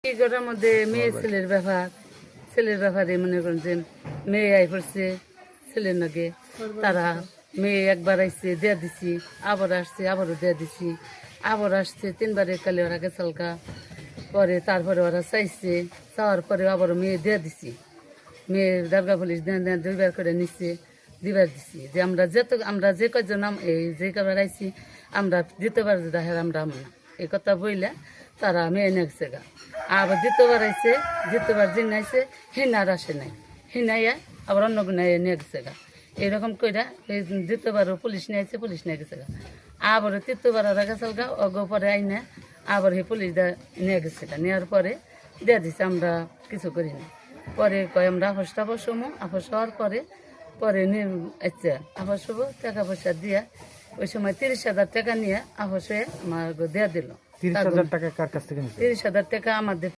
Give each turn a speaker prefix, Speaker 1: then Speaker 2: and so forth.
Speaker 1: এই ঘরের মধ্যে মেয়ে ছেলের ব্যাপারে মনে করেন যে মেয়ে আই পড়ছে ছেলের নাকি তারা মেয়ে একবার আইসে দেয়া দিছি, আবার আসছে আবারও দেয়া দিছি, আবার আসছে তিনবারে কালে ওরা গেছালকা, পরে তারপরে ওরা চাইছে, চাওয়ার পরে আবারও মেয়ে দেয়া দিছি, মেয়ের দরগা পুলিশ দেন দেন দুইবার করে নিচ্ছে, দিবার দিছি যে আমরা যে কজন এই যে কবার আইছি আমরা দ্বিতীয়বার দেখে আমরা না এই কথা বইলে তারা মেয়ে নেছে গা। আবার দ্বিতীয়বার আইছে, দ্বিতীয়বার যিনি আইছে হিনার আসে নাই, হিনাইয়া আবার অন্য গুণায় নিয়ে গেছে গা। এইরকম কইরা এই দ্বিতীয়বারও পুলিশ নিয়ে আইছে, পুলিশ নিয়ে গেছে গা। আবারও তৃতীয়বার ওরা গেছাল গা, অগ পরে আইনে আবার সেই পুলিশ নিয়ে গেছে গা। নেওয়ার পরে দিয়ে দিছে, আমরা কিছু করি না। পরে কয় আমরা আপস হমো, আপস হওয়ার পরে আচ্ছা আপস হবো, টাকা পয়সা দিয়া ওই সময় 30,000 টাকা নিয়ে আপস হয়ে আমার দেয়া দিল।
Speaker 2: 30,000 টাকা কার কাছ থেকে নিছে?
Speaker 1: 30,000 টাকা আমাদের